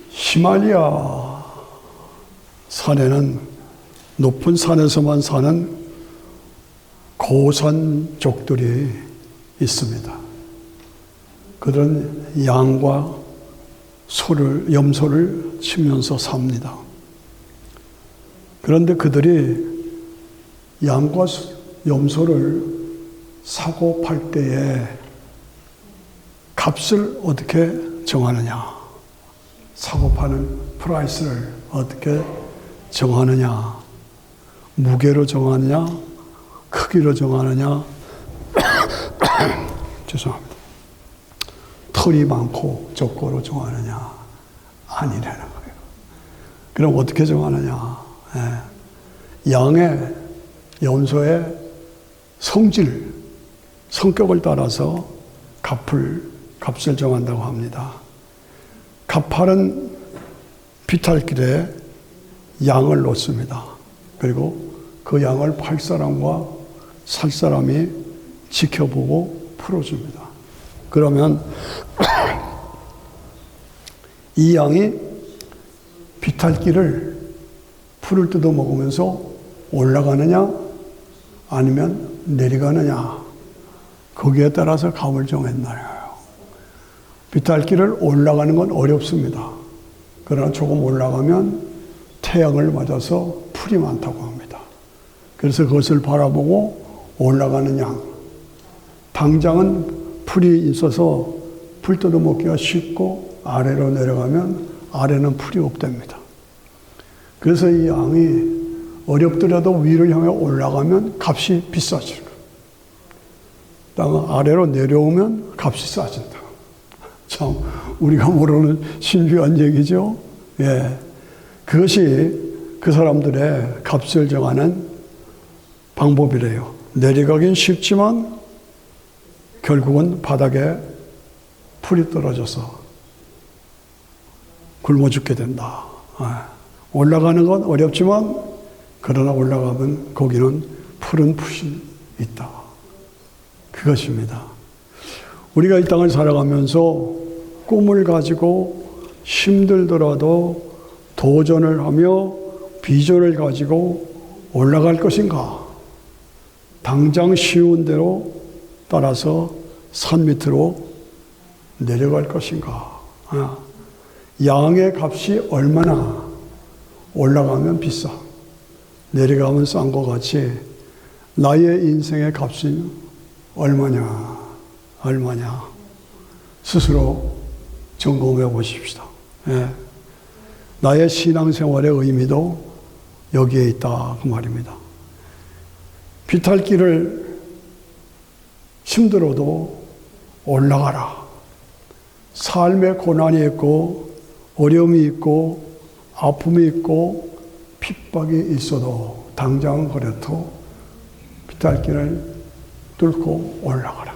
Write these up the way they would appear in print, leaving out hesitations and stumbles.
히말리아 산에는 높은 산에서만 사는 고산족들이 있습니다. 그들은 양과 염소를 치면서 삽니다. 그런데 그들이 양과 염소를 사고 팔 때에 값을 어떻게 정하느냐, 사고 파는 프라이스를 어떻게 정하느냐, 무게로 정하느냐, 크기로 정하느냐, 죄송합니다. 털이 많고 적고로 정하느냐, 아니라는 거예요. 그럼 어떻게 정하느냐? 양의, 염소의 성질, 성격을 따라서 값을 정한다고 합니다. 값하는 비탈길에 양을 놓습니다. 그리고 그 양을 팔 사람과 살 사람이 지켜보고 풀어줍니다. 그러면 이 양이 비탈길을 풀을 뜯어 먹으면서 올라가느냐 아니면 내려가느냐, 거기에 따라서 값을 정했나요? 비탈길을 올라가는 건 어렵습니다. 그러나 조금 올라가면 태양을 맞아서 풀이 많다고 합니다. 그래서 그것을 바라보고 올라가는 양. 당장은 풀이 있어서 풀 뜯어먹기가 쉽고 아래로 내려가면 아래는 풀이 없답니다. 그래서 이 양이 어렵더라도 위를 향해 올라가면 값이 비싸지고, 땅 아래로 내려오면 값이 싸진다. 참 우리가 모르는 신비한 얘기죠. 예, 그것이 그 사람들의 값을 정하는 방법이래요. 내려가긴 쉽지만 결국은 바닥에 풀이 떨어져서 굶어 죽게 된다. 올라가는 건 어렵지만 그러나 올라가면 거기는 푸른 푸시 있다. 그것입니다. 우리가 이 땅을 살아가면서 꿈을 가지고 힘들더라도 도전을 하며 비전을 가지고 올라갈 것인가? 당장 쉬운 대로 따라서 산 밑으로 내려갈 것인가? 양의 값이 얼마나 올라가면 비싸, 내려가면 싼 것 같이 나의 인생의 값이 얼마냐 스스로 점검해 보십시다. 예. 나의 신앙생활의 의미도 여기에 있다 그 말입니다. 비탈길을 힘들어도 올라가라. 삶의 고난이 있고 어려움이 있고 아픔이 있고 핍박이 있어도 당장은 그래도 비탈길을 뚫고 올라가라.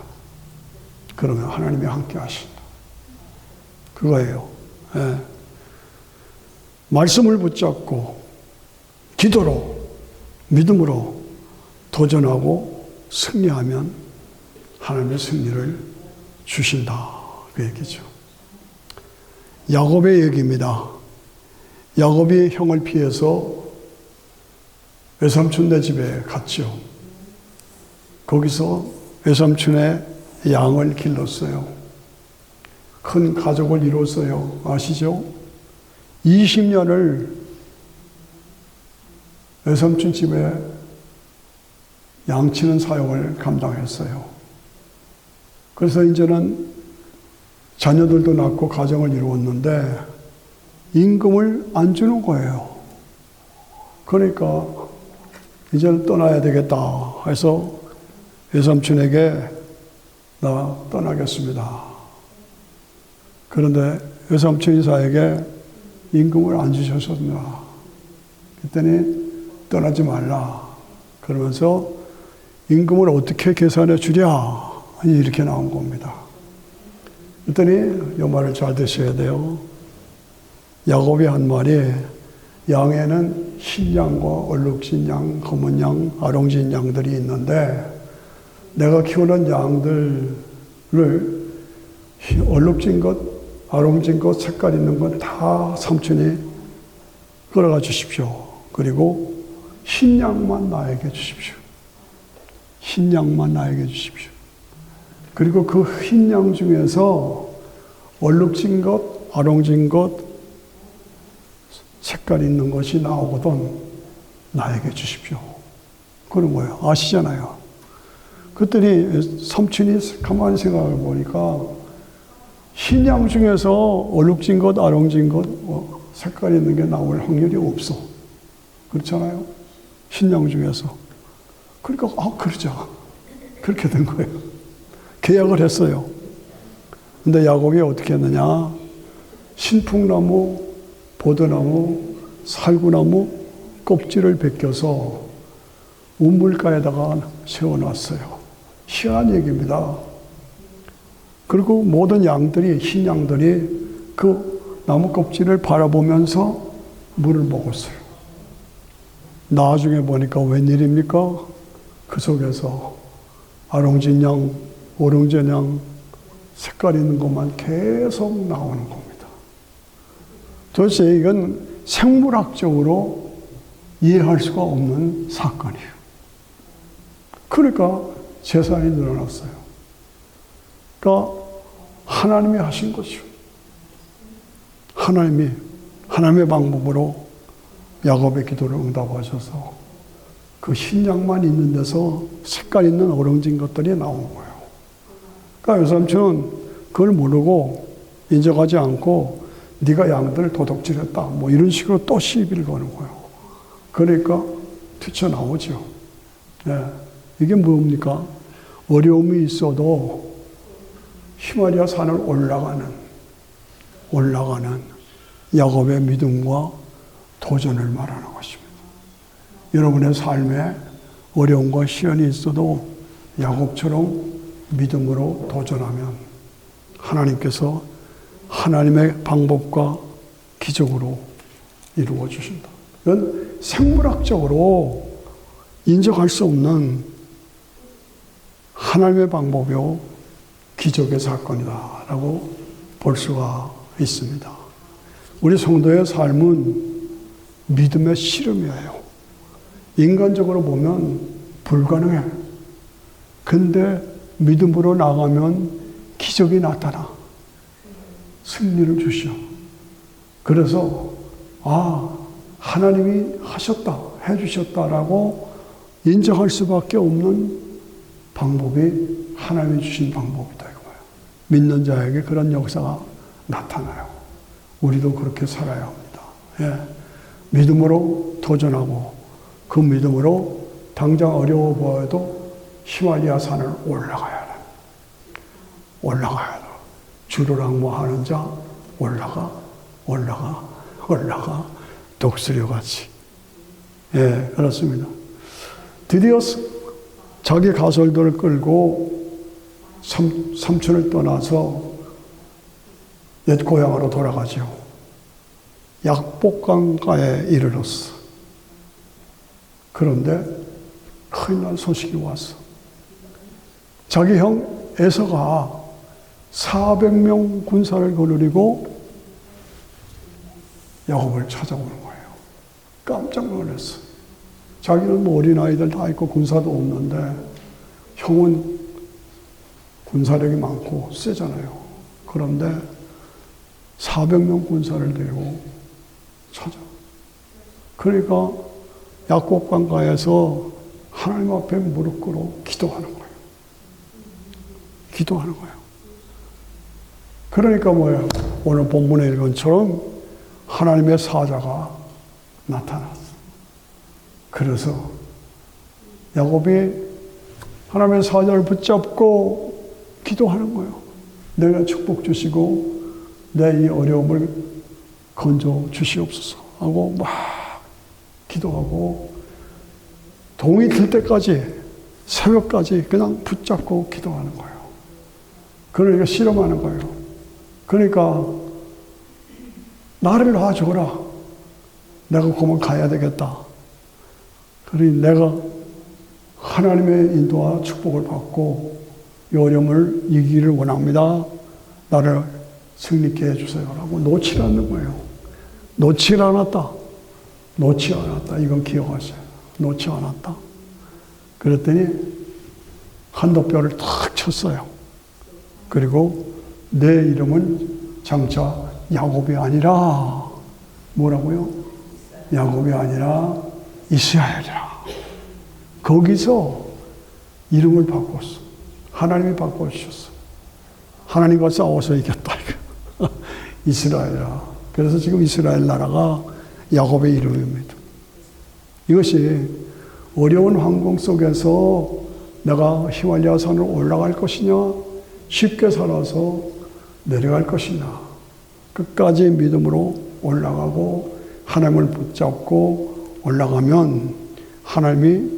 그러면 하나님이 함께 하신다. 그거예요. 예. 말씀을 붙잡고 기도로 믿음으로 도전하고 승리하면 하나님의 승리를 주신다. 그 얘기죠. 야곱의 얘기입니다. 야곱이 형을 피해서 외삼촌네 집에 갔죠. 거기서 외삼촌의 양을 길렀어요. 큰 가족을 이뤘어요. 아시죠? 20년을 외삼촌 집에 양치는 사역을 감당했어요. 그래서 이제는 자녀들도 낳고 가정을 이루었는데 임금을 안 주는 거예요. 그러니까 이제는 떠나야 되겠다 해서 외삼촌에게 나 떠나겠습니다. 그런데 외삼촌 이사에게 임금을 안 주셨습니다. 그랬더니 떠나지 말라. 그러면서 임금을 어떻게 계산해 주랴. 이렇게 나온 겁니다. 그랬더니 이 말을 잘 드셔야 돼요. 야곱이 한 말이 양에는 흰 양과 얼룩진 양, 검은 양, 아롱진 양들이 있는데 내가 키우는 양들을 얼룩진 것, 아롱진 것, 색깔 있는 건 다 삼촌이 끌어가 주십시오. 그리고 흰 양만 나에게 주십시오. 흰 양만 나에게 주십시오. 그리고 그 흰 양 중에서 얼룩진 것, 아롱진 것, 색깔 있는 것이 나오거든 나에게 주십시오. 그런 거예요. 아시잖아요. 그랬더니 삼촌이 가만히 생각해 보니까 흰 양 중에서 얼룩진 것, 아롱진 것, 색깔 있는 게 나올 확률이 없어. 그렇잖아요. 흰 양 중에서. 그러니까 그러자. 그렇게 된 거예요. 계약을 했어요. 근데 야곱이 어떻게 했느냐? 신풍나무, 보드나무, 살구나무 껍질을 벗겨서 우물가에다가 세워놨어요. 희한한 얘기입니다. 그리고 모든 양들이, 흰 양들이 그 나무 껍질을 바라보면서 물을 먹었어요. 나중에 보니까 웬일입니까? 그 속에서 아롱진 양, 오롱진 양, 색깔 있는 것만 계속 나오는 겁니다. 도대체 이건 생물학적으로 이해할 수가 없는 사건이에요. 그러니까 재산이 늘어났어요. 그러니까 하나님이 하신 거죠. 하나님의 방법으로 야곱의 기도를 응답하셔서 그 흰 양만 있는 데서 색깔 있는 어렁진 것들이 나온 거예요. 그러니까 요삼촌은 그걸 모르고 인정하지 않고 네가 양들을 도둑질했다 뭐 이런 식으로 또 시비를 거는 거예요. 그러니까 튀쳐나오죠. 네. 이게 뭡니까? 어려움이 있어도 히말리아 산을 올라가는 야곱의 믿음과 도전을 말하는 것입니다. 여러분의 삶에 어려움과 시련이 있어도 야곱처럼 믿음으로 도전하면 하나님께서 하나님의 방법과 기적으로 이루어 주신다. 이건 생물학적으로 인정할 수 없는 하나님의 방법이요 기적의 사건이다라고 볼 수가 있습니다. 우리 성도의 삶은 믿음의 실험이에요. 인간적으로 보면 불가능해. 근데 믿음으로 나가면 기적이 나타나. 승리를 주시오. 그래서 하나님이 하셨다, 해주셨다라고 인정할 수밖에 없는 방법이 하나님이 주신 방법이다 이거예요. 믿는 자에게 그런 역사가 나타나요. 우리도 그렇게 살아야 합니다. 예. 믿음으로 도전하고 그 믿음으로 당장 어려워 보여도 히말리아 산을 올라가야 돼. 주를 앙모하는 자 올라가 독수리같이. 예, 그렇습니다. 드디어 자기 가솔들을 끌고 삼촌을 떠나서 옛 고향으로 돌아가죠. 약복강가에 이르렀어. 그런데 큰일 날 소식이 왔어. 자기 형 에서가 400명 군사를 거느리고 야곱을 찾아오는 거예요. 깜짝 놀랐어. 자기는 뭐 어린아이들 다 있고 군사도 없는데 형은 군사력이 많고 세잖아요. 그런데 400명 군사를 데리고 찾아. 그러니까 약곡강가에서 하나님 앞에 무릎 꿇어 기도하는 거예요. 그러니까 뭐예요? 오늘 본문에 읽은 것처럼 하나님의 사자가 나타났어. 그래서 야곱이 하나님의 사자를 붙잡고 기도하는 거예요. 내가 축복 주시고 내 이 어려움을 건져 주시옵소서 하고 막 기도하고 동이 들 때까지 새벽까지 그냥 붙잡고 기도하는 거예요. 그러니까 실험하는 거예요. 그러니까 나를 놔줘라. 내가 그만 가야 되겠다. 그러니 내가 하나님의 인도와 축복을 받고 이 어려움을 이기기를 원합니다. 나를 승리케 해주세요라고 놓지 않는 거예요. 놓지 않았다. 놓지 않았다. 이건 기억하세요. 놓지 않았다. 그랬더니 한도뼈를 탁 쳤어요. 그리고 내 이름은 장차 야곱이 아니라 뭐라고요? 야곱이 아니라 이스라엘이라. 거기서 이름을 바꿨어. 하나님이 바꿔주셨어. 하나님과 싸워서 이겼다. 이스라엘이라. 그래서 지금 이스라엘 나라가 야곱의 이름입니다. 이것이 어려운 환경 속에서 내가 히말라야 산으로 올라갈 것이냐, 쉽게 살아서 내려갈 것이냐, 끝까지 믿음으로 올라가고 하나님을 붙잡고 올라가면 하나님이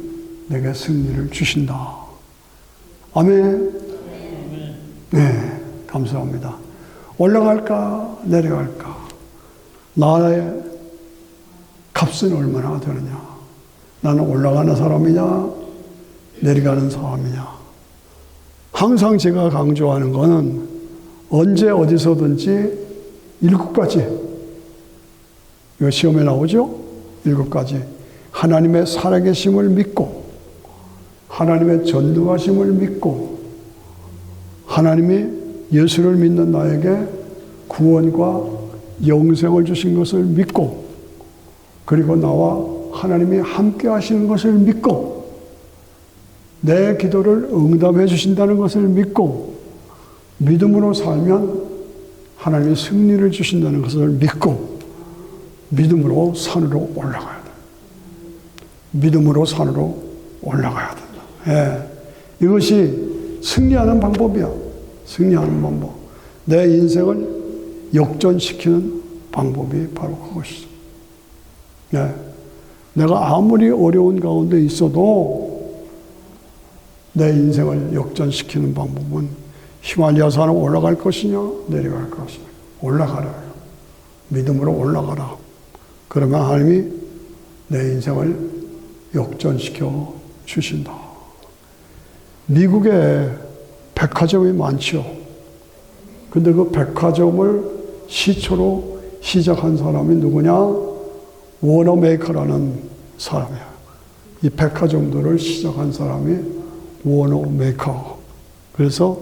내게 승리를 주신다. 아멘. 네, 감사합니다. 올라갈까 내려갈까? 나의 값은 얼마나 되느냐? 나는 올라가는 사람이냐 내려가는 사람이냐? 항상 제가 강조하는 것은 언제 어디서든지 7가지, 이거 시험에 나오죠? 7가지. 하나님의 살아계심을 믿고, 하나님의 전능하심을 믿고, 하나님이 예수를 믿는 나에게 구원과 영생을 주신 것을 믿고, 그리고 나와 하나님이 함께 하시는 것을 믿고, 내 기도를 응답해 주신다는 것을 믿고, 믿음으로 살면 하나님이 승리를 주신다는 것을 믿고, 믿음으로 산으로 올라가야 돼. 믿음으로 산으로 올라가야 된다. 예. 이것이 승리하는 방법이야. 승리하는 방법. 내 인생을 역전시키는 방법이 바로 그것이죠. 예. 내가 아무리 어려운 가운데 있어도 내 인생을 역전시키는 방법은 히말라야 산을 올라갈 것이냐 내려갈 것이냐. 올라가라. 믿음으로 올라가라. 그러면 하나님이 내 인생을 역전시켜 주신다. 미국에 백화점이 많죠. 근데 그 백화점을 시초로 시작한 사람이 누구냐? 워너메이커라는 사람이야. 이 백화점들을 시작한 사람이 워너메이커. 그래서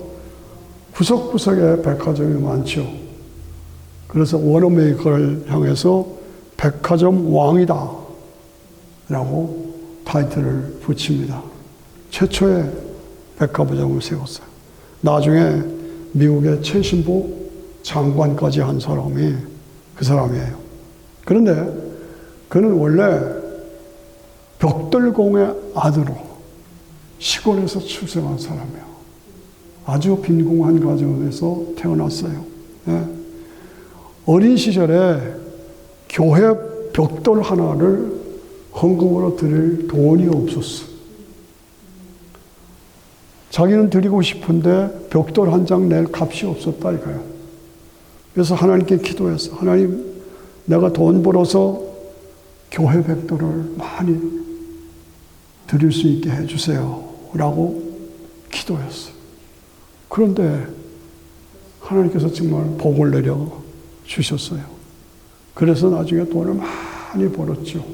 구석구석에 백화점이 많죠. 그래서 워너메이커를 향해서 백화점 왕이다 라고 타이틀을 붙입니다. 최초의 백화점을 세웠어요. 나중에 미국의 최신부 장관까지 한 사람이 그 사람이에요. 그런데 그는 원래 벽돌공의 아들로 시골에서 출생한 사람이에요. 아주 빈궁한 가정에서 태어났어요. 예. 어린 시절에 교회 벽돌 하나를 헌금으로 드릴 돈이 없었어. 자기는 드리고 싶은데 벽돌 한 장 낼 값이 없었다 이거예요. 그래서 하나님께 기도했어. 하나님, 내가 돈 벌어서 교회 벽돌을 많이 드릴 수 있게 해주세요 라고 기도했어. 그런데 하나님께서 정말 복을 내려 주셨어요. 그래서 나중에 돈을 많이 벌었죠.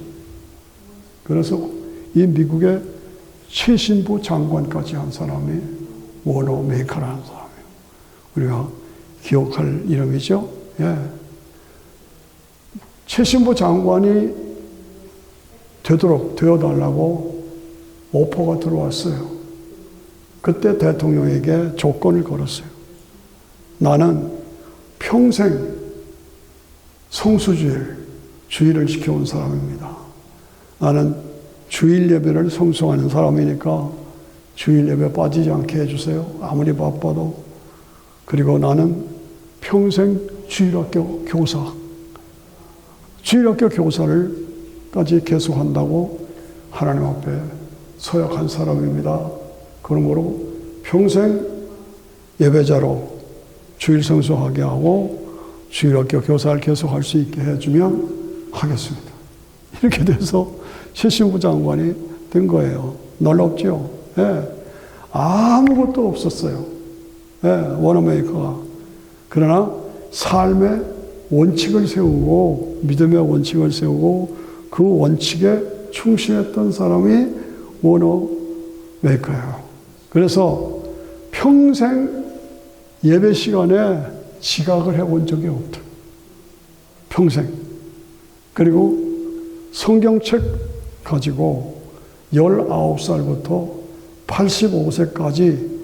그래서 이 미국의 최신부 장관까지 한 사람이 워너메이커라는 사람이에요. 우리가 기억할 이름이죠. 예. 최신부 장관이 되어달라고 오퍼가 들어왔어요. 그때 대통령에게 조건을 걸었어요. 나는 평생 주의를 지켜온 사람입니다. 나는 주일 예배를 성수하는 사람이니까 주일 예배 빠지지 않게 해주세요. 아무리 바빠도. 그리고 나는 평생 주일학교 교사를까지 계속한다고 하나님 앞에 서약한 사람입니다. 그러므로 평생 예배자로 주일 성수하게 하고 주일학교 교사를 계속할 수 있게 해주면 하겠습니다. 이렇게 돼서 최신부 장관이 된 거예요. 놀랍죠? 예. 아무것도 없었어요. 예, 워너메이커가. 그러나 삶의 원칙을 세우고 믿음의 원칙을 세우고 그 원칙에 충실했던 사람이 워너 메이커예요. 그래서 평생 예배 시간에 지각을 해본 적이 없다. 평생. 그리고 성경책 가지고 19살부터 85세까지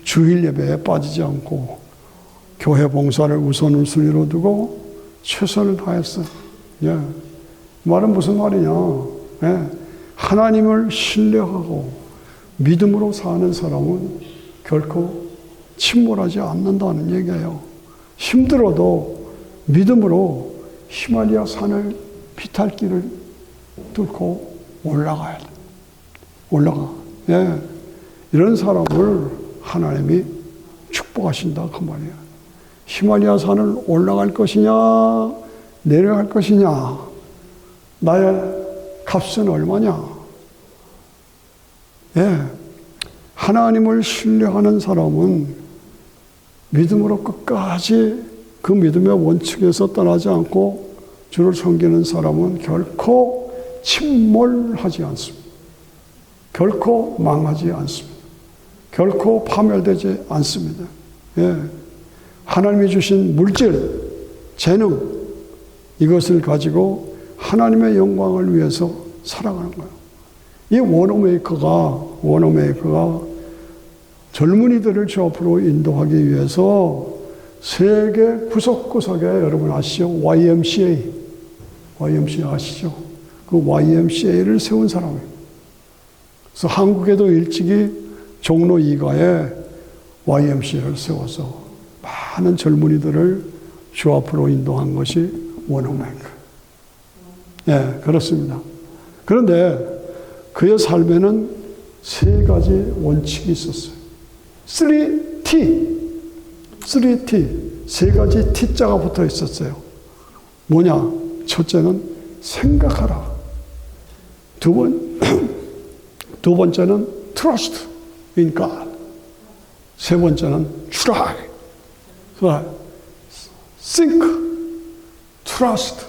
주일 예배에 빠지지 않고 교회 봉사를 우선순위로 두고 최선을 다했어요. 예. 말은 무슨 말이냐. 예. 하나님을 신뢰하고 믿음으로 사는 사람은 결코 침몰하지 않는다는 얘기예요. 힘들어도 믿음으로 히말리아 산을 비탈길을 뚫고 올라가야 돼. 올라가. 예. 이런 사람을 하나님이 축복하신다 그 말이에요. 히말리아 산을 올라갈 것이냐 내려갈 것이냐 나의 값은 얼마냐. 예. 하나님을 신뢰하는 사람은 믿음으로 끝까지 그 믿음의 원칙에서 떠나지 않고 주를 섬기는 사람은 결코 침몰하지 않습니다. 결코 망하지 않습니다. 결코 파멸되지 않습니다. 예. 하나님이 주신 물질, 재능 이것을 가지고 하나님의 영광을 위해서 살아가는 거예요. 이 워너메이커가 젊은이들을 주 앞으로 인도하기 위해서 세계 구석구석에 여러분 아시죠? YMCA 아시죠? 그 YMCA를 세운 사람이에요. 그래서 한국에도 일찍이 종로 2가에 YMCA를 세워서 많은 젊은이들을 주 앞으로 인도한 것이 워너메이커. 예, 그렇습니다. 그런데 그의 삶에는 세 가지 원칙이 있었어요. 3T, 세 가지 T자가 붙어 있었어요. 뭐냐? 첫째는 생각하라. 두 번째는 trust in God. 세 번째는 try. think, trust,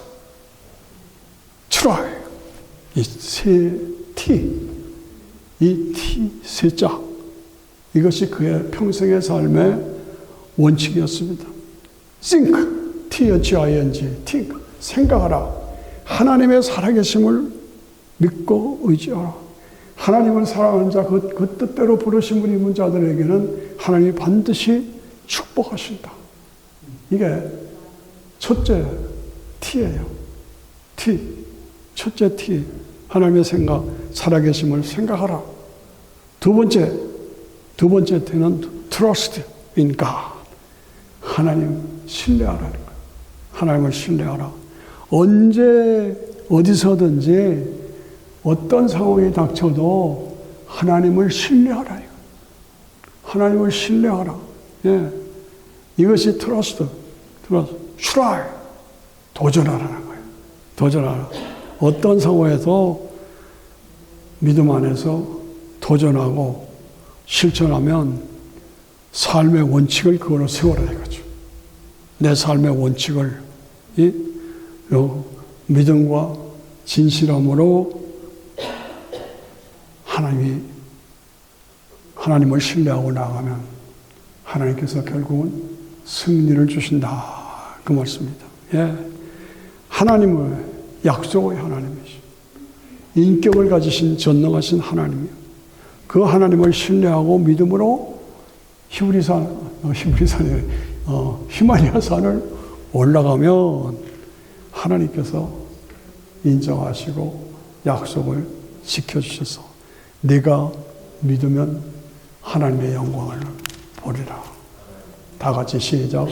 try. 이 세 T, 이 T 세자, 이것이 그의 평생의 삶의 원칙이었습니다. think, T-H-I-N-G, think, 생각하라. 하나님의 살아계심을 믿고 의지하라. 하나님을 사랑하는 자, 그 뜻대로 부르심을 입은 자들에게는 하나님이 반드시 축복하신다. 이게 첫째 T예요. T, 첫째 T. 하나님의 생각, 살아계심을 생각하라. 두 번째 T는 trust in God. 하나님 신뢰하라는 거예요. 하나님을 신뢰하라. 언제 어디서든지 어떤 상황이 닥쳐도 하나님을 신뢰하라. 하나님을 신뢰하라. 예. 이것이 trust, try. 도전하라는 거예요. 도전하라. 어떤 상황에서 믿음 안에서 도전하고 실천하면 삶의 원칙을 그걸로 세워라 이거죠. 내 삶의 원칙을 믿음과 진실함으로 하나님을 신뢰하고 나가면 하나님께서 결국은 승리를 주신다 그 말씀입니다. 예. 하나님을 약속의 하나님이시, 인격을 가지신 전능하신 하나님이요. 그 하나님을 신뢰하고 믿음으로 히말리아 산을 올라가면 하나님께서 인정하시고 약속을 지켜주셔서 네가 믿으면 하나님의 영광을 보리라. 다 같이 시작.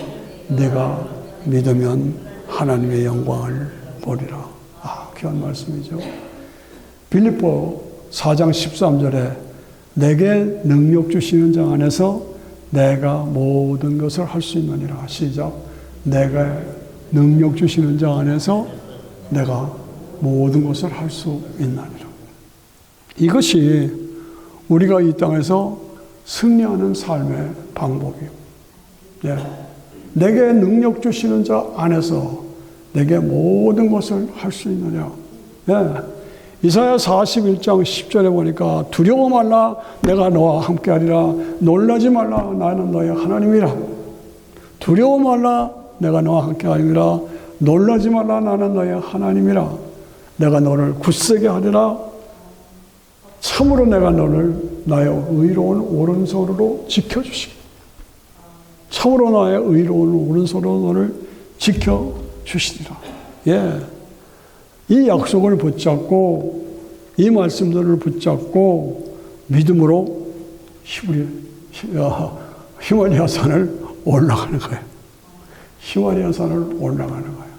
네가 믿으면 하나님의 영광을 보리라. 귀한 말씀이죠. 빌립보 4장 13절에 내게 능력 주시는 자 안에서 내가 모든 것을 할 수 있느니라. 시작. 내가 능력 주시는 자 안에서 내가 모든 것을 할 수 있느니라. 이것이 우리가 이 땅에서 승리하는 삶의 방법이에요. 예. 내게 능력 주시는 자 안에서 내게 모든 것을 할 수 있느냐. 예. 이사야 41장 10절에 보니까 두려워 말라 내가 너와 함께하리라. 놀라지 말라 나는 너의 하나님이라. 두려워 말라 내가 너와 함께하리라. 놀라지 말라 나는 너의 하나님이라. 내가 너를 굳세게 하리라. 참으로 내가 너를 나의 의로운 오른손으로 지켜주시기. 참으로 나의 의로운 오른손으로 너를 지켜주시리라. 예. 이 약속을 붙잡고 이 말씀들을 붙잡고 믿음으로 히말라야 산을 올라가는 거예요. 히말라야 산을 올라가는 거예요.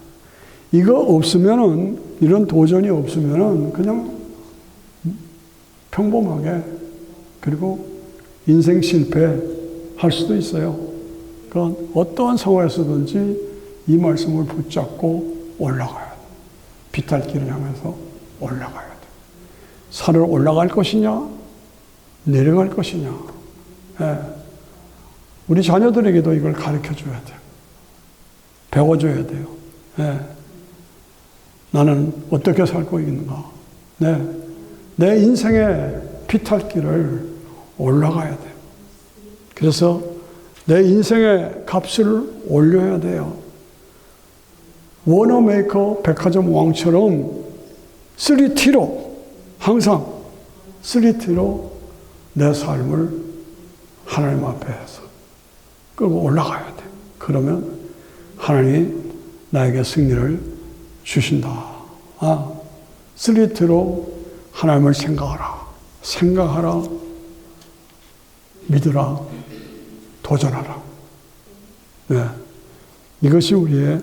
이거 없으면은, 이런 도전이 없으면은 그냥 평범하게, 그리고 인생 실패할 수도 있어요. 그러니까 어떠한 상황에서든지 이 말씀을 붙잡고 올라가야 돼. 비탈길을 향해서 올라가야 돼. 산을 올라갈 것이냐, 내려갈 것이냐. 예. 우리 자녀들에게도 이걸 가르쳐 줘야 돼요. 배워줘야 돼요. 예. 나는 어떻게 살고 있는가. 네. 내 인생의 비탈길을 올라가야 돼요. 그래서 내 인생의 값을 올려야 돼요. 워너메이커 백화점 왕처럼 3T로, 항상 3T로 내 삶을 하나님 앞에서 끌고 올라가야 돼. 그러면 하나님이 나에게 승리를 주신다. 3T로 하나님을 생각하라, 믿으라, 도전하라. 네. 이것이 우리의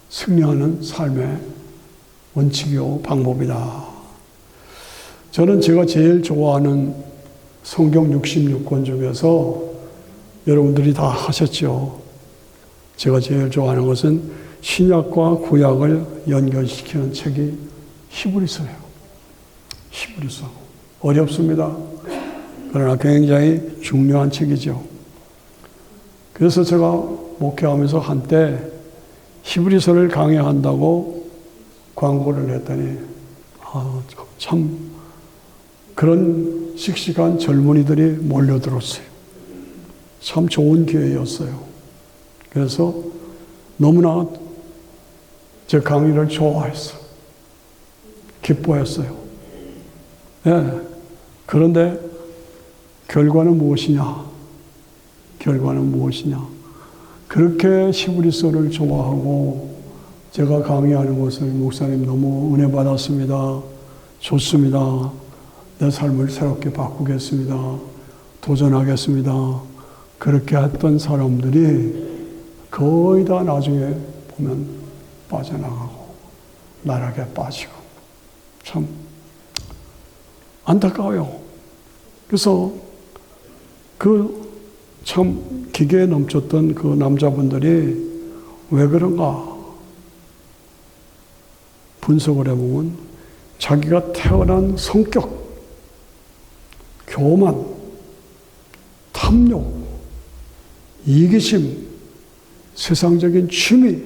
승리하는 삶의 원칙이요 방법이다. 저는 제가 제일 좋아하는 성경 66권 중에서 여러분들이 다 하셨죠. 제가 제일 좋아하는 것은 신약과 구약을 연결시키는 책이 히브리서예요. 히브리서. 어렵습니다. 그러나 굉장히 중요한 책이죠. 그래서 제가 목회하면서 한때 히브리서를 강의한다고 광고를 했더니 참 그런 씩씩한 젊은이들이 몰려들었어요. 참 좋은 기회였어요. 그래서 너무나 제 강의를 좋아했어요. 기뻐했어요. 예. 그런데 결과는 무엇이냐? 결과는 무엇이냐? 그렇게 히브리서를 좋아하고 제가 강의하는 것을 목사님 너무 은혜 받았습니다. 좋습니다. 내 삶을 새롭게 바꾸겠습니다. 도전하겠습니다. 그렇게 했던 사람들이 거의 다 나중에 보면 빠져나가고 나락에 빠지고 참 안타까워요. 그래서 그 참 기계에 넘쳤던 그 남자분들이 왜 그런가 분석을 해보면 자기가 태어난 성격, 교만, 탐욕, 이기심, 세상적인 취미,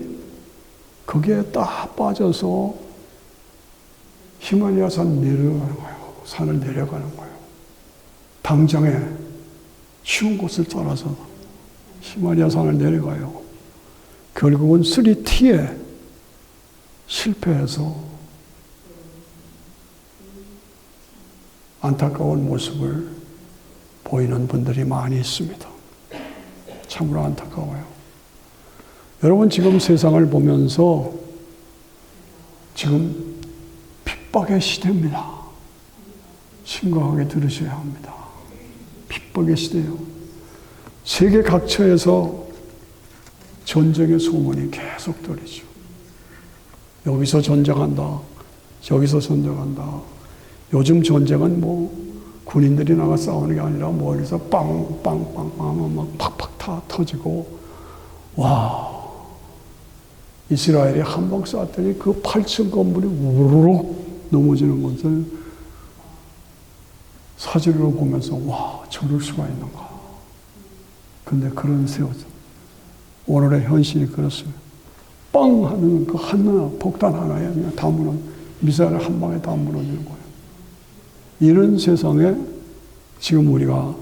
거기에 딱 빠져서 히말라야 산 내려가는 거예요. 산을 내려가는 거예요. 당장에 쉬운 곳을 따라서 히말라야 산을 내려가요. 결국은 3T에 실패해서 안타까운 모습을 보이는 분들이 많이 있습니다. 참으로 안타까워요. 여러분 지금 세상을 보면서 지금 핍박의 시대입니다. 심각하게 들으셔야 합니다. 핍박의 시대예요. 세계 각처에서 전쟁의 소문이 계속 들리죠. 여기서 전쟁한다. 저기서 전쟁한다. 요즘 전쟁은 뭐 군인들이 나가 싸우는 게 아니라 멀리서 빵빵빵빵 하면 막 팍팍 다 터지고 와 이스라엘이 한 방 쐈더니 그 8층 건물이 우르륵 넘어지는 것을 사진으로 보면서 와 저럴 수가 있는가. 근데 그런 세워져 오늘의 현실이 그렇습니다. 빵 하는 그 하나, 폭탄 하나에 그냥 다 무너져, 미사일 한 방에 다 무너지는 거예요. 이런 세상에 지금 우리가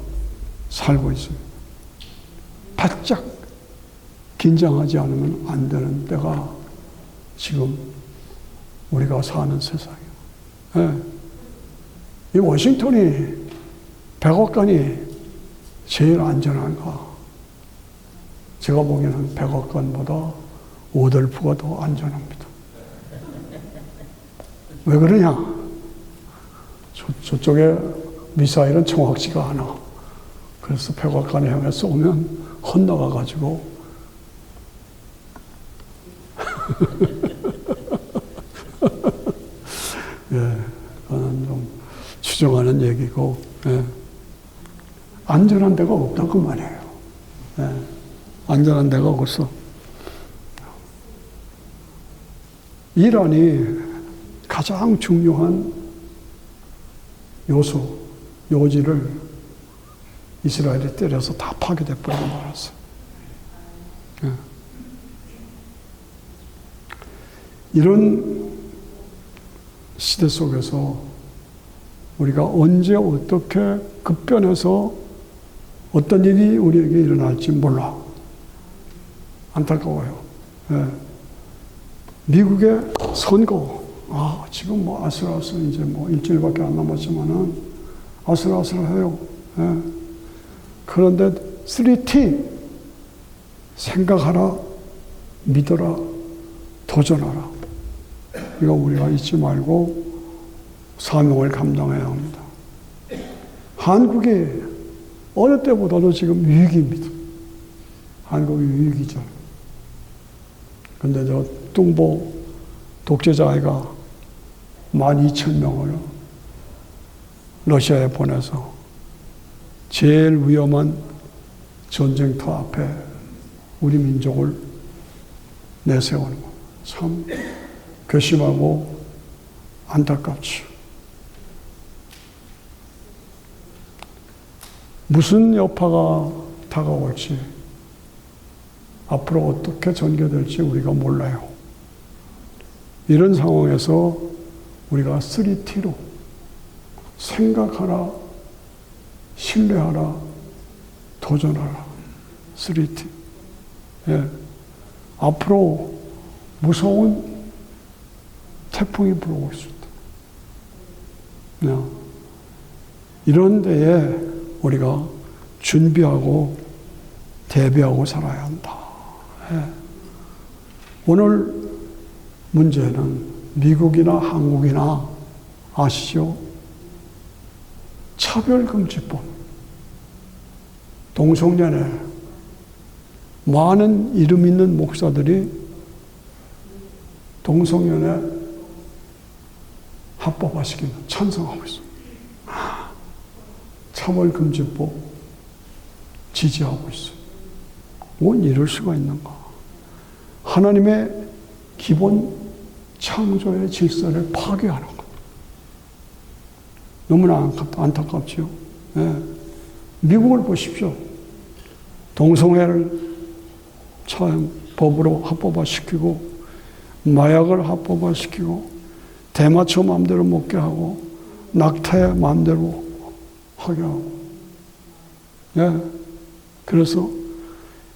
살고 있습니다. 바짝 긴장하지 않으면 안 되는 때가 지금 우리가 사는 세상이에요. 네. 이 워싱턴이 백악관이 제일 안전한가? 제가 보기에는 백악관보다 오돌프가 더 안전합니다. 왜 그러냐? 저쪽에 미사일은 정확지가 않아. 그래서 백악관에 향해 쏘면 헛나가가지고 예, 그건 좀 추정하는 얘기고, 예. 안전한 데가 없다 그 말이에요. 예. 안전한 데가 없어. 이란이 가장 중요한 요지를 이스라엘이 때려서 다 파괴돼 버리고 말았어. 예. 이런 시대 속에서 우리가 언제 어떻게 급변해서 어떤 일이 우리에게 일어날지 몰라. 안타까워요. 예. 미국의 선거, 지금 뭐 아슬아슬 이제 뭐 일주일밖에 안 남았지만은 아슬아슬해요. 예. 그런데 3T 생각하라, 믿어라, 도전하라. 이거 우리가 잊지 말고 사명을 감당해야 합니다. 한국이 어느 때보다도 지금 위기입니다. 한국이 위기죠. 근데 저 뚱보 독재자애가 12,000명을 러시아에 보내서 제일 위험한 전쟁터 앞에 우리 민족을 내세우는 것. 참 괘씸하고 안타깝죠. 무슨 여파가 다가올지, 앞으로 어떻게 전개될지 우리가 몰라요. 이런 상황에서 우리가 3T로 생각하라, 신뢰하라, 도전하라. 3T. 예. 앞으로 무서운 태풍이 불어올 수 있다. 예. 이런 데에 우리가 준비하고 대비하고 살아야 한다. 예. 오늘 문제는 미국이나 한국이나 아시죠? 차별금지법. 동성연애. 많은 이름 있는 목사들이 동성연애 합법화시키는 찬성하고 있어요. 차별금지법 지지하고 있어요. 왜 이럴 수가 있는가? 하나님의 기본 창조의 질서를 파괴하는 것. 너무나 안타깝죠. 예. 미국을 보십시오. 동성애를 법으로 합법화시키고 마약을 합법화시키고 대마초 마음대로 먹게 하고 낙태 마음대로 하게 하고. 예. 그래서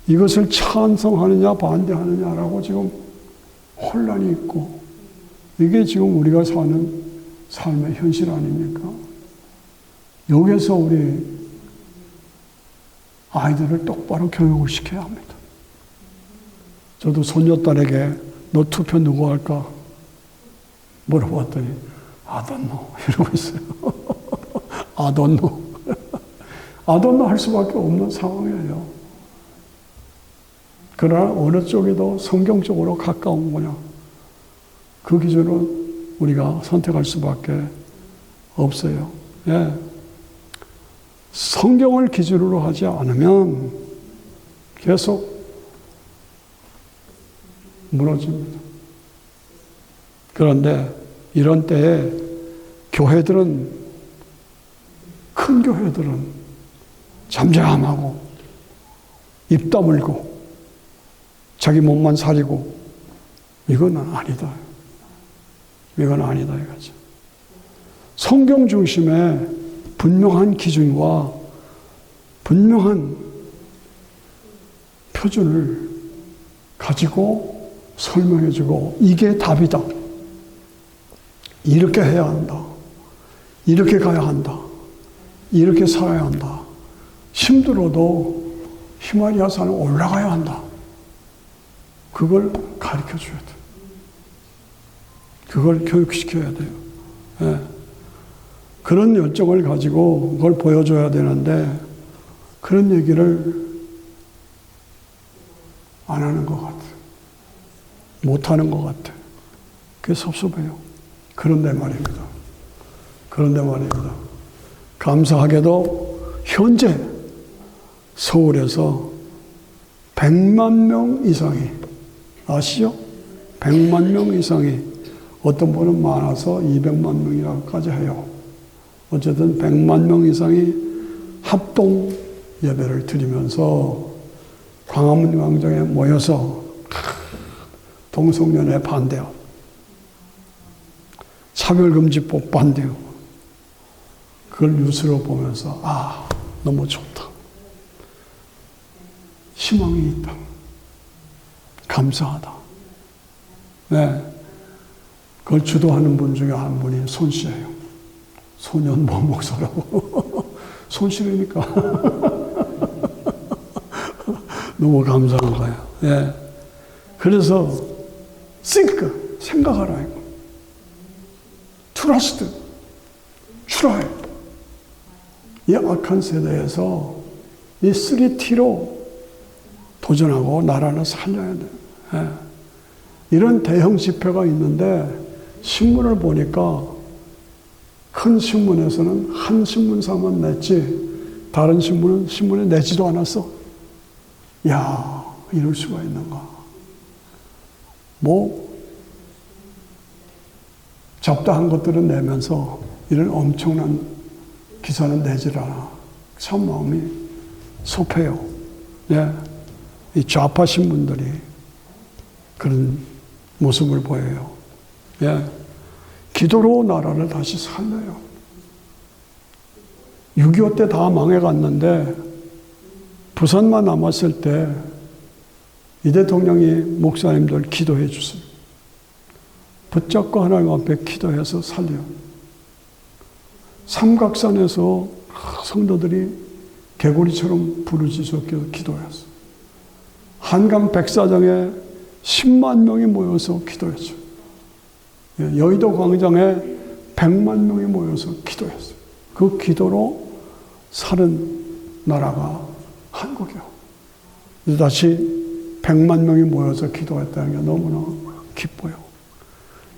이것을 찬성하느냐 반대하느냐라고 지금 혼란이 있고, 이게 지금 우리가 사는 삶의 현실 아닙니까? 여기서 우리 아이들을 똑바로 교육을 시켜야 합니다. 저도 손녀딸에게 너 투표 누구 할까? 물어봤더니 I don't know 이러고 있어요. I don't know. I don't know 할 수밖에 없는 상황이에요. 그러나 어느 쪽이 더 성경적으로 가까운 거냐? 그 기준으로 우리가 선택할 수밖에 없어요. 예. 성경을 기준으로 하지 않으면 계속 무너집니다. 그런데 이런 때에 교회들은, 큰 교회들은 잠잠하고 입 다물고 자기 몸만 사리고 이건 아니다. 이건 아니다 이거죠. 성경 중심의 분명한 기준과 분명한 표준을 가지고 설명해주고 이게 답이다. 이렇게 해야 한다. 이렇게 가야 한다. 이렇게 살아야 한다. 힘들어도 히말라야 산에 올라가야 한다. 그걸 가르쳐 줘야 돼. 그걸 교육시켜야 돼요. 예. 그런 열정을 가지고 그걸 보여줘야 되는데 그런 얘기를 안 하는 것 같아. 못 하는 것 같아. 그게 섭섭해요. 그런데 말입니다. 감사하게도 현재 서울에서 100만 명 이상이 아시죠? 100만 명 이상이 어떤 분은 많아서 200만 명이라고까지 해요. 어쨌든 100만 명 이상이 합동 예배를 드리면서 광화문 광장에 모여서 동성연애 반대하고 차별금지법 반대하고 그걸 뉴스로 보면서 너무 좋다. 희망이 있다. 감사하다. 네. 그걸 주도하는 분 중에 한 분이 손 씨예요. 소년보 목사라고. 손 씨라니까. 너무 감사한 거예요. 예. 그래서 생각하라 이거. 트러스트, try. 이 악한 세대에서 이 3T로 도전하고 나라를 살려야 돼요. 예. 이런 대형 집회가 있는데 신문을 보니까 큰 신문에서는 한 신문사만 냈지 다른 신문에 내지도 않았어. 야, 이럴 수가 있는가. 잡다한 것들은 내면서 이런 엄청난 기사는 내질 않아. 참 마음이 섭해요. 예. 이 좌파 신문들이 그런 모습을 보여요. 예. 기도로 나라를 다시 살려요. 6.25 때 다 망해갔는데 부산만 남았을 때 이 대통령이 목사님들 기도해 주세요. 붙잡고 하나님 앞에 기도해서 살려. 삼각산에서 성도들이 개구리처럼 부르짖어 기도했어. 한강 백사장에 10만 명이 모여서 기도했죠. 여의도 광장에 100만 명이 모여서 기도했어요. 그 기도로 사는 나라가 한국이요. 다시 100만 명이 모여서 기도했다는 게 너무나 기뻐요.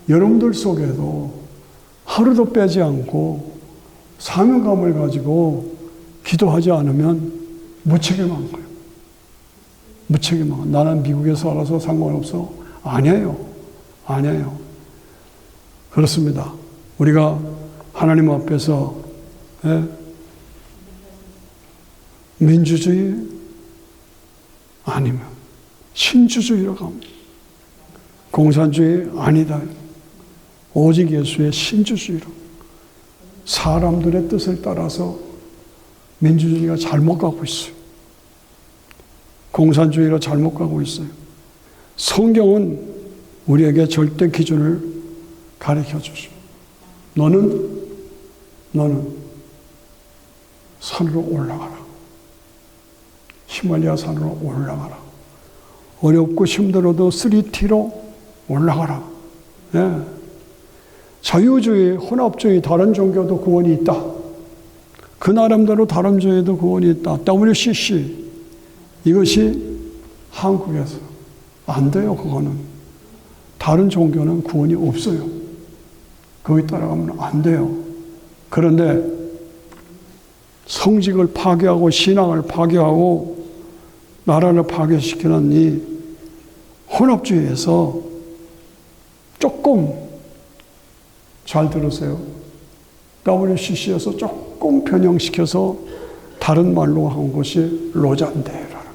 여러분들 속에도 하루도 빼지 않고 사명감을 가지고 기도하지 않으면 무책임한 거예요. 무책임한 거예요. 나는 미국에 살아서 상관없어. 아니에요. 그렇습니다. 우리가 하나님 앞에서 민주주의 아니면 신주주의로 갑니다. 공산주의 아니다. 오직 예수의 신주주의로. 사람들의 뜻을 따라서 민주주의가 잘못 가고 있어요. 공산주의로 잘못 가고 있어요. 성경은 우리에게 절대 기준을 가르쳐 주죠. 너는 산으로 올라가라. 히말라야 산으로 올라가라. 어렵고 힘들어도 3T로 올라가라. 네. 자유주의, 혼합주의, 다른 종교도 구원이 있다. 그 나름대로 다른 종교도 구원이 있다. WCC. 이것이 한국에서 안 돼요, 그거는. 다른 종교는 구원이 없어요. 거기 따라가면 안 돼요. 그런데 성직을 파괴하고 신앙을 파괴하고 나라를 파괴시키는 이 혼합주의에서 조금 잘 들으세요. WCC에서 조금 변형시켜서 다른 말로 한 것이 로잔데라는 거예요.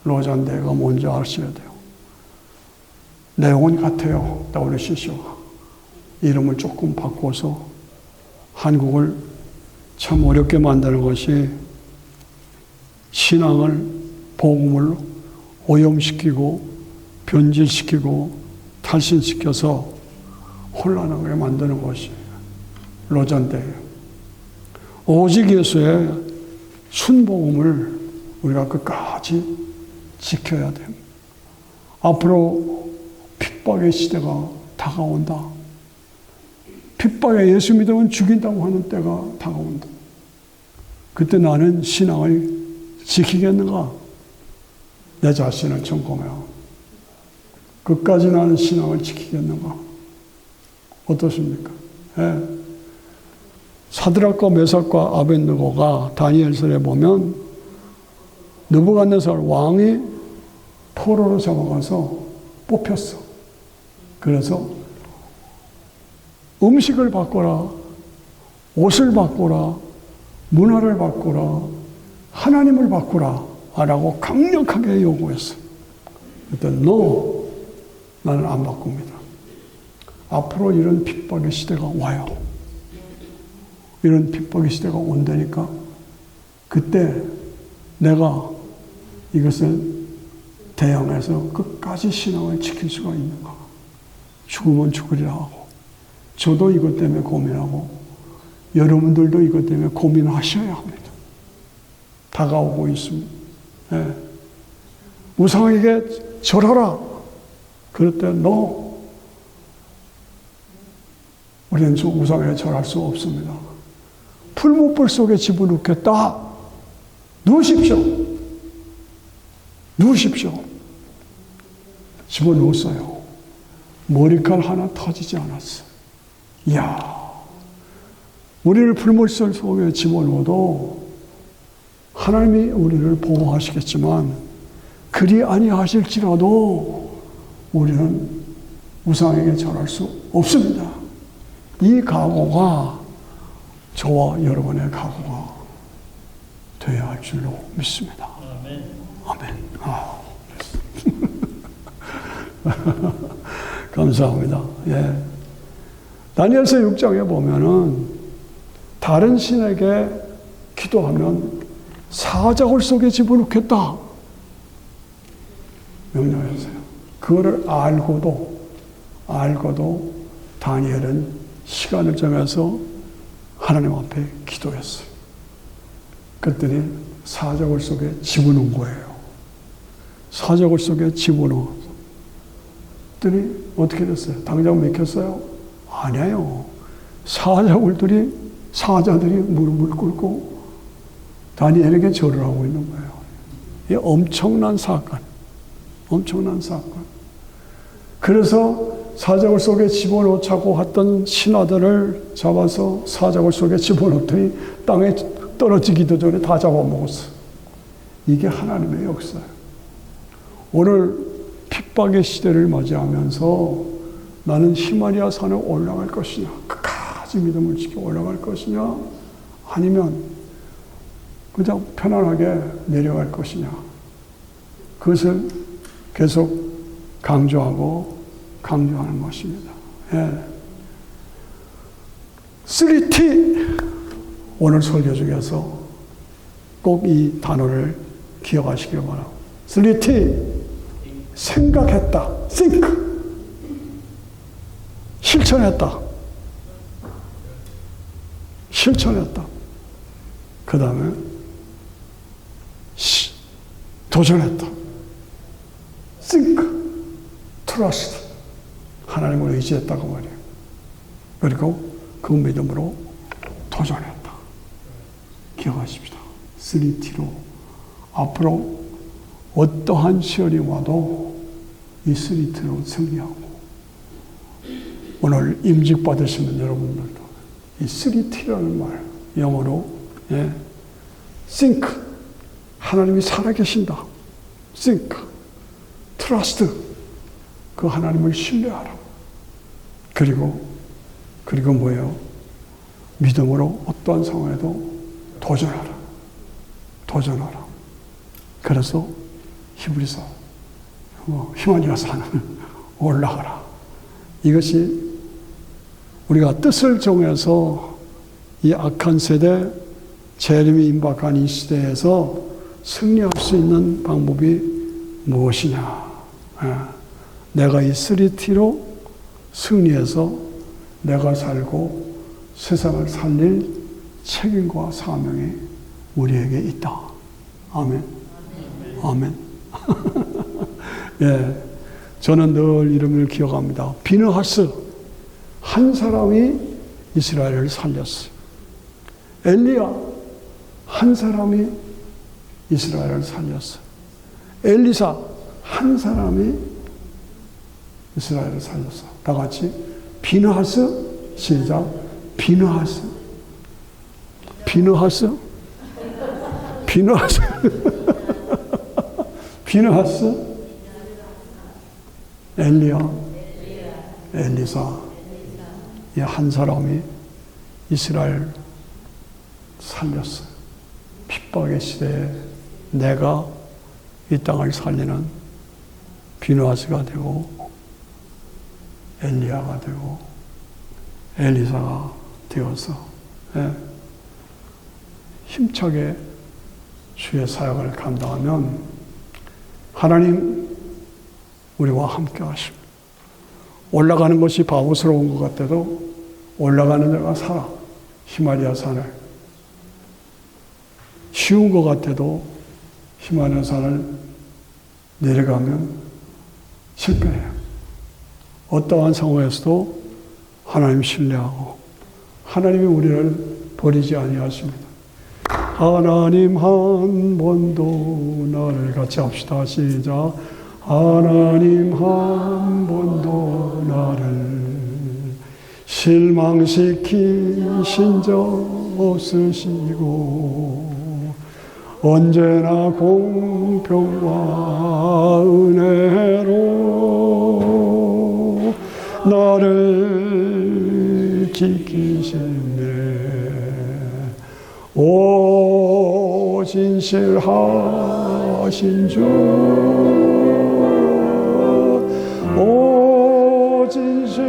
로잔데가 뭔지 아셔야 돼요. 내용은 같아요. WCC와. 이름을 조금 바꿔서 한국을 참 어렵게 만드는 것이 신앙을, 복음을 오염시키고 변질시키고 탈신시켜서 혼란하게 만드는 것이 로잔데예요. 오직 예수의 순복음을 우리가 끝까지 지켜야 됩니다. 앞으로 핍박의 시대가 다가온다. 핍박에 예수 믿으면 죽인다고 하는 때가 다가온다. 그때 나는 신앙을 지키겠는가? 내 자신을 점검해요. 끝까지 나는 신앙을 지키겠는가? 어떻습니까? 예. 사드락과 메삭과 아벳느고가 다니엘서에 보면 느부갓네살 왕이 포로로 잡아가서 뽑혔어. 그래서 음식을 바꿔라, 옷을 바꿔라, 문화를 바꿔라, 하나님을 바꾸라 라고 강력하게 요구했어. 그때 no, 나는 안 바꿉니다. 앞으로 이런 핍박의 시대가 와요. 이런 핍박의 시대가 온다니까 그때 내가 이것을 대항해서 끝까지 신앙을 지킬 수가 있는가. 죽으면 죽으리라 하고 저도 이것 때문에 고민하고 여러분들도 이것 때문에 고민하셔야 합니다. 다가오고 있습니다. 네. 우상에게 절하라. 그럴 때 너 우리는 우상에게 절할 수 없습니다. 풀무불 속에 집어넣겠다. 누우십시오. 누우십시오. 집어넣었어요. 머리칼 하나 터지지 않았어요. 이야, 우리를 풀무불 속에 집어넣어도 하나님이 우리를 보호하시겠지만 그리 아니하실지라도 우리는 우상에게 절할 수 없습니다. 이 각오가 저와 여러분의 각오가 되어야 할 줄로 믿습니다. 아멘. 아멘. 감사합니다. 예. 다니엘서 6장에 보면은 다른 신에게 기도하면 사자굴 속에 집어넣겠다 명령했어요. 그거를 알고도 다니엘은 시간을 정해서 하나님 앞에 기도했어요. 그랬더니 사자굴 속에 집어넣은 거예요. 사자굴 속에 집어넣었더니 어떻게 됐어요? 당장 맥혔어요? 아니에요. 사자들이 무릎을 꿇고 다니엘에게 절을 하고 있는 거예요. 이 엄청난 사건. 그래서 사자굴 속에 집어넣자고 했던 신하들을 잡아서 사자굴 속에 집어넣더니 땅에 떨어지기도 전에 다 잡아먹었어. 이게 하나님의 역사예요. 오늘 핍박의 시대를 맞이하면서 나는 히말리아 산에 올라갈 것이냐, 끝까지 믿음을 지켜 올라갈 것이냐, 아니면 그냥 편안하게 내려갈 것이냐, 그것을 계속 강조하는 것입니다. 예. 3T 오늘 설교 중에서 꼭 이 단어를 기억하시길 바랍니다. 3T 생각했다. think 실천했다. 그 다음에 도전했다. think trust 하나님을 의지했다고 말이에요. 그리고 그 믿음으로 도전했다. 기억하십시다. 3T로 앞으로 어떠한 시련이 와도 이 3T로 승리하고 오늘 임직 받으시는 여러분들도 이 3T라는 말 영어로 think 하나님이 살아계신다. think trust 그 하나님을 신뢰하라. 그리고 뭐예요? 믿음으로 어떠한 상황에도 도전하라. 그래서 히브리서 희만이가 산을 올라가라. 이것이 우리가 뜻을 정해서 이 악한 세대, 재림이 임박한 이 시대에서 승리할 수 있는 방법이 무엇이냐. 내가 이 3T로 승리해서 내가 살고 세상을 살릴 책임과 사명이 우리에게 있다. 아멘. 아멘. 예, 저는 늘 이름을 기억합니다. 비느하스, 한 사람이 이스라엘을 살렸어요. 엘리야, 한 사람이 이스라엘을 살렸어요. 엘리사, 한 사람이 이스라엘을 살렸어. 다 같이 비느하스, 시작. 비느하스, 비느하스, 비느하스, 비느하스, 엘리야, 엘리사, 이 한 사람이 이스라엘 살렸어요. 핍박의 시대에 내가 이 땅을 살리는 비느하스가 되고 엘리야가 되고 엘리사가 되어서 힘차게 주의 사역을 감당하면 하나님 우리와 함께 하십니다. 올라가는 것이 바보스러운 것 같아도 올라가는 자가 살아. 히말리아 산을. 쉬운 것 같아도 히말리아 산을 내려가면 실패해요. 어떠한 상황에서도 하나님 신뢰하고 하나님이 우리를 버리지 아니하십니다. 하나님 한 번도 나를 같이 합시다. 시작. 하나님 한 번도 나를 실망시키신 적 없으시고 언제나 공평과 은혜로 나를 지키시네. 오 진실하신 주, 오 진실하신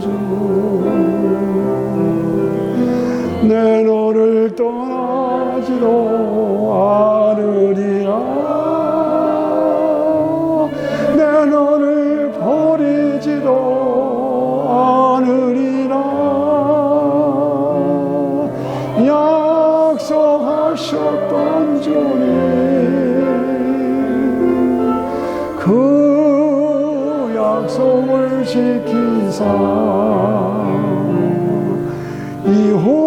주, 내 너를 떠나지도 않으리라. 내 너를 버리지도 않으리라. 약속하셨던 주님, 그 약속을 지키사 이후로도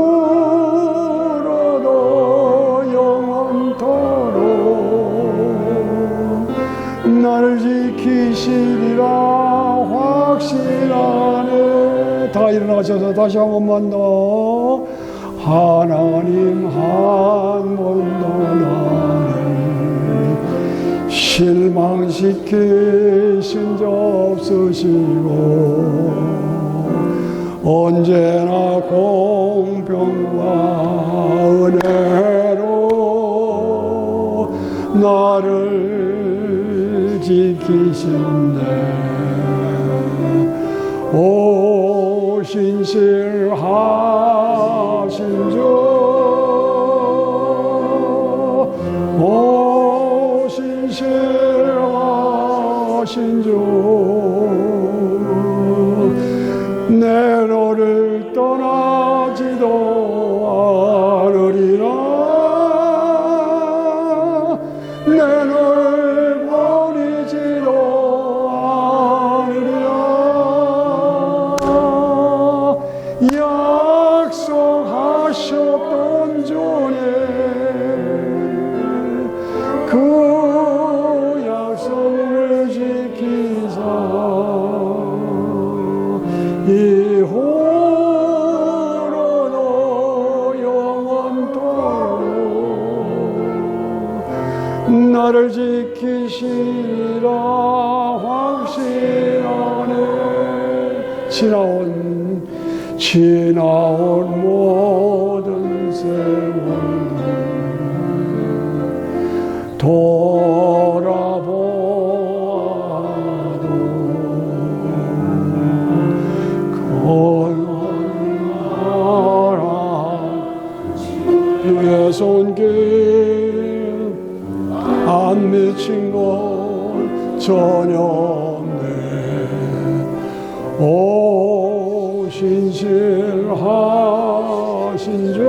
영원토록 나를 지키시리라 확신하네. 다 일어나셔서 다시 한 번만 더. 하나님 한 번도 나를 실망시키신 적 없으시고 언제나 공평과 은혜로 나를 지키신네. 오 신실하신 주, 오 신실하신 주, 내 너를 떠나지도 않으리라. 내 너를 버리지도 않으리라. 약속하셨던 주님, 그 약속을 지키사 이후로도 영원토록 나를 지키시리라 확신하네. 지나온 모든 세월 돌아보아도 거룩한 주의 손길 안 미친 것 전혀 없네. 오 신실하신 주,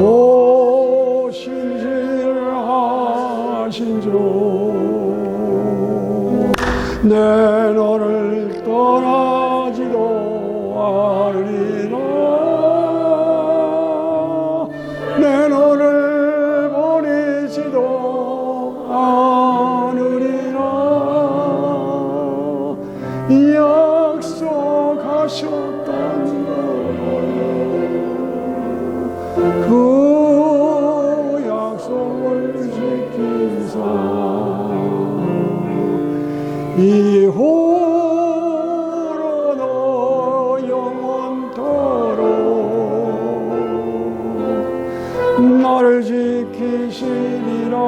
오 신실하신 주, 내 너를 떠나지도 않으리라. 내 너를 버리지도 않으리라. 약속하셨던 그 약속을 지키사 이후로도 영원토록 나를 지키시리라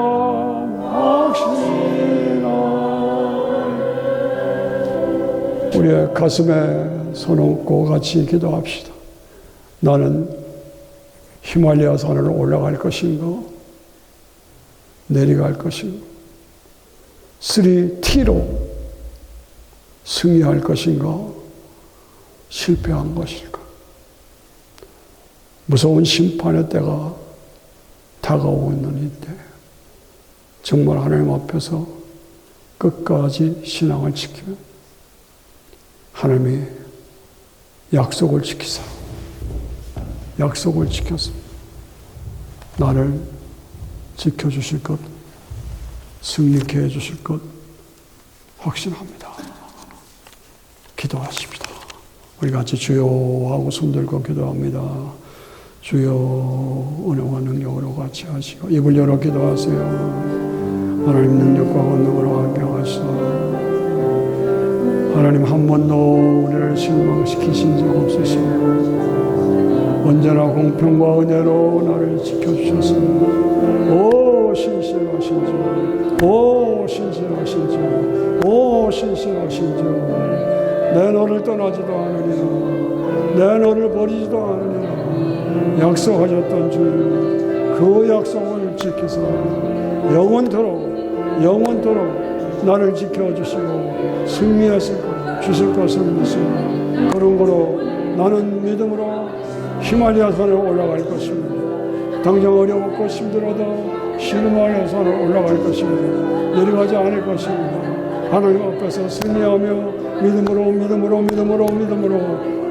확신이라. 우리의 가슴에 손 얹고 같이 기도합시다. 나는 히말라야 산을 올라갈 것인가, 내려갈 것인가, 3T로 승리할 것인가, 실패한 것일까. 무서운 심판의 때가 다가오고 있는 이때 정말 하나님 앞에서 끝까지 신앙을 지키면 하나님이 약속을 지키사, 약속을 지켜서 나를 지켜주실 것, 승리케 해주실 것 확신합니다. 기도하십니다. 우리 같이 주여 하고 손들고 기도합니다. 주여 은혜와 능력으로 같이 하시고 입을 열어 기도하세요. 하나님 능력과 권능으로 함께 하시사 하나님 한 번도 우리를 실망시키신 적 없으시고 언제나 공평과 은혜로 나를 지켜주셨습니다. 오 신실하신 주, 오 신실하신 주, 오 신실하신 주, 내 너를 떠나지도 않으리라, 내 너를 버리지도 않으리라. 약속하셨던 주, 그 약속을 지키사 영원토록 나를 지켜주시고 승리하실 것, 주실 것을 믿습니다. 그런 거로 나는 믿음으로 히말라야 산에 올라갈 것입니다. 당장 어려웠고 힘들어도 시르마야 산에 올라갈 것입니다. 내려가지 않을 것입니다. 하나님 앞에서 승리하며 믿음으로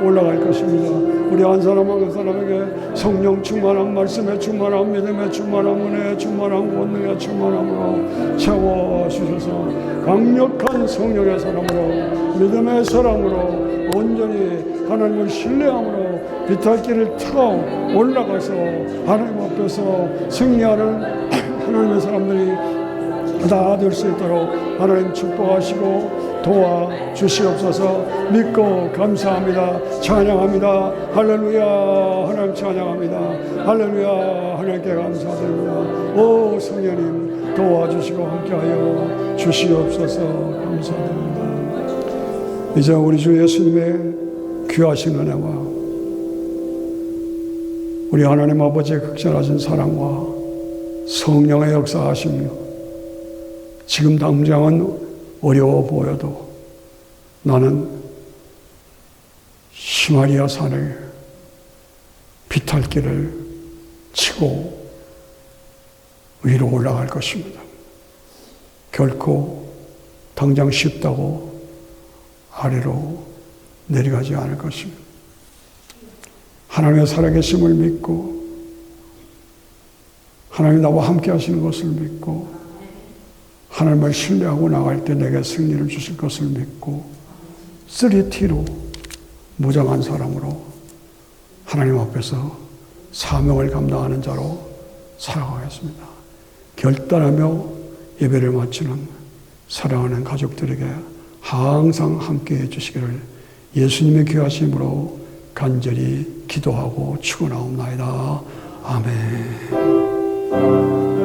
올라갈 것입니다. 우리 한 사람 한 사람에게 성령 충만한 말씀에 충만한 믿음에 충만한 은혜에 충만한 권능에 충만함으로 채워주셔서 강력한 성령의 사람으로 믿음의 사람으로 온전히 하나님을 신뢰함으로 비탈길을 타고 올라가서 하나님 앞에서 승리하는 하나님의 사람들이 다 될 수 있도록 하나님 축복하시고 도와주시옵소서. 믿고 감사합니다. 찬양합니다. 할렐루야. 하나님 찬양합니다. 할렐루야. 하나님께 감사드립니다. 오 성령님 도와주시고 함께하여 주시옵소서. 감사드립니다. 이제 우리 주 예수님의 귀하신 은혜와 우리 하나님 아버지의 극진하신 사랑과 성령의 역사하심이요 지금 당장은 어려워 보여도 나는 히말라야 산을 비탈길을 치고 위로 올라갈 것입니다. 결코 당장 쉽다고 아래로 내려가지 않을 것입니다. 하나님의 살아계심을 믿고 하나님 나와 함께 하시는 것을 믿고 하나님을 신뢰하고 나갈 때 내게 승리를 주실 것을 믿고 3T로 무장한 사람으로 하나님 앞에서 사명을 감당하는 자로 살아가겠습니다. 결단하며 예배를 마치는 사랑하는 가족들에게 항상 함께해 주시기를 예수님의 귀하심으로 간절히 기도하고 축원하옵나이다. 아멘.